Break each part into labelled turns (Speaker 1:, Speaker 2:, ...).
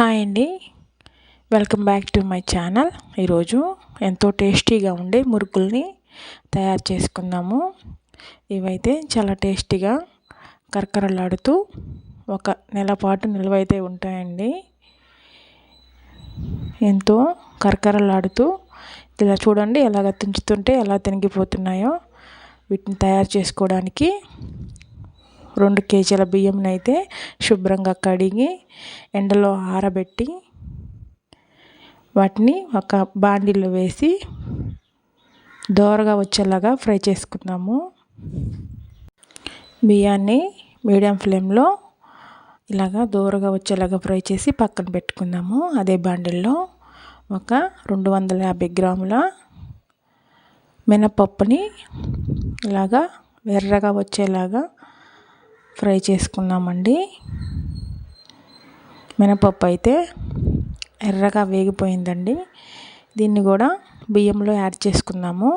Speaker 1: Hi అండి, welcome back to my channel. ఈరోజు ఎంతో టేస్టీగా ఉండే మురుకుల్ని తయారు చేసుకుందాము. ఇవైతే చాలా టేస్టీగా కరకరలాడుతూ ఒక నెల పాటు నిల్వైతే ఉంటాయండి. ఎంతో కరకరలాడుతూ ఇలా చూడండి, ఎలాగ తుంచుతుంటే ఎలా తినిగిపోతున్నాయో. వీటిని తయారు చేసుకోవడానికి 2 కేజీల బియ్యంని అయితే శుభ్రంగా కడిగి ఎండలో ఆరబెట్టి వాటిని ఒక బాండీలో వేసి దోరగా వచ్చేలాగా ఫ్రై చేసుకుందాము. బియ్యాన్ని మీడియం ఫ్లేమ్లో ఇలాగా దోరగా వచ్చేలాగా ఫ్రై చేసి పక్కన పెట్టుకుందాము. అదే బాండీలో ఒక 250 గ్రాముల మినపప్పుని ఇలాగా ఎర్రగా వచ్చేలాగా ఫ్రై చేసుకుందామండి. మినపప్పు అయితే ఎర్రగా వేగిపోయిందండి. దీన్ని కూడా బియ్యంలో యాడ్ చేసుకుందాము.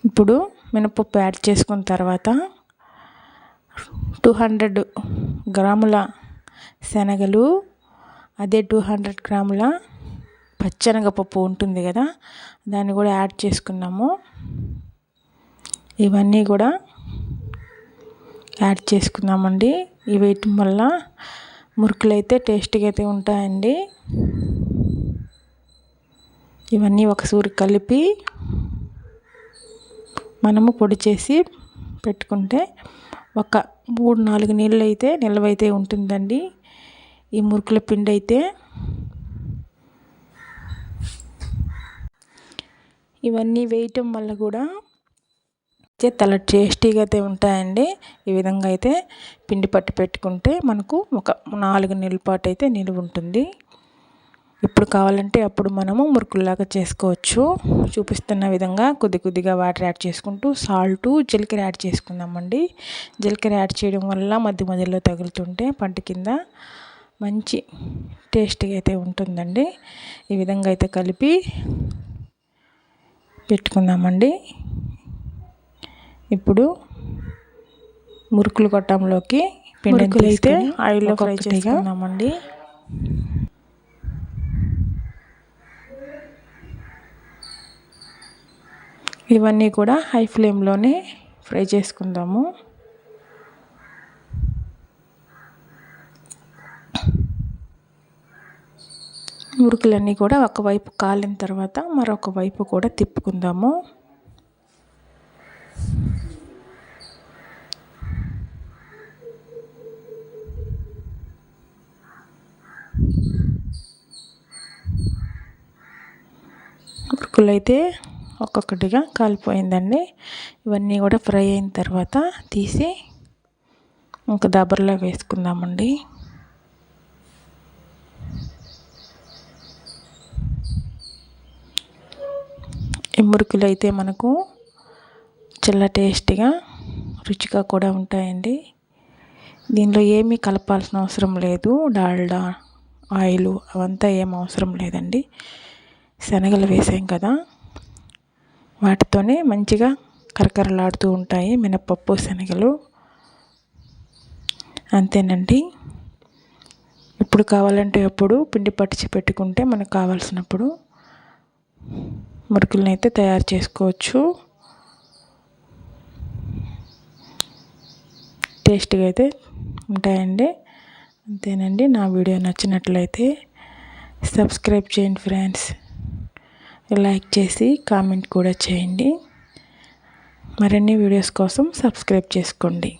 Speaker 1: ఇప్పుడు మినపప్పు యాడ్ చేసుకున్న తర్వాత 200 గ్రాముల శనగలు, అదే 200 గ్రాముల పచ్చెనగపప్పు ఉంటుంది కదా, దాన్ని కూడా యాడ్ చేసుకున్నాము. ఇవన్నీ కూడా యాడ్ చేసుకున్నామండి. ఇవి వేయటం వల్ల మురుకులు అయితే టేస్టీగా అయితే ఉంటాయండి. ఇవన్నీ ఒకసారి కలిపి మనము పొడి చేసి పెట్టుకుంటే ఒక 3-4 నీళ్ళు అయితే నిల్వైతే ఉంటుందండి ఈ మురుకుల పిండి అయితే. ఇవన్నీ వేయటం వల్ల కూడా చాలా టేస్టీగా అయితే ఉంటాయండి. ఈ విధంగా అయితే పిండి పట్టి పెట్టుకుంటే మనకు ఒక 4 నెలల పాటు అయితే నిలువ ఉంటుంది. ఇప్పుడు కావాలంటే అప్పుడు మనము మురుకుల్లాగా చేసుకోవచ్చు. చూపిస్తున్న విధంగా కొద్దిగా వాటర్ యాడ్ చేసుకుంటూ సాల్టు, జీలకర్ర యాడ్ చేసుకుందామండి. జీలకర్ర యాడ్ చేయడం వల్ల మధ్యలో తగులుతుంటే పంట కింద మంచి టేస్టీగా అయితే ఉంటుందండి. ఈ విధంగా అయితే కలిపి పెట్టుకుందామండి. ఇప్పుడు మురుకులు గొట్టంలోకి పిండిని అయితే ఆయిల్లో ఫ్రై చేసుకుందామండి. ఇవన్నీ కూడా హై ఫ్లేమ్లోనే ఫ్రై చేసుకుందాము. మురుకులన్నీ కూడా ఒకవైపు కాలిన తర్వాత మరొక వైపు కూడా తిప్పుకుందాము. మురుకులు అయితే ఒక్కొక్కటిగా కాలిపోయిందండి. ఇవన్నీ కూడా ఫ్రై అయిన తర్వాత తీసి ఒక దబరలో వేసుకుందామండి. ఈ మురుకులు అయితే మనకు చాలా టేస్టీగా రుచిగా కూడా ఉంటాయండి. దీనిలో ఏమీ కలపాల్సిన అవసరం లేదు. డాల్డా, ఆయిల్ అవంతా ఏం అవసరం లేదండి. శనగలు వేసాం కదా, వాటితోనే మంచిగా కరకరలాడుతూ ఉంటాయి మినపప్పు, శనగలు. అంతేనండి. ఇప్పుడు కావాలంటే అప్పుడు పిండి పట్టించి పెట్టుకుంటే మనకు కావాల్సినప్పుడు మురుకులను అయితే తయారు చేసుకోవచ్చు. టేస్ట్గా అయితే ఉంటాయండి. అంతేనండి. నా వీడియో నచ్చినట్లయితే సబ్స్క్రైబ్ చేయండి ఫ్రెండ్స్. లైక్ చేసి కామెంట్ కూడా చేయండి. మరిన్ని వీడియోస్ కోసం సబ్స్క్రైబ్ చేసుకోండి.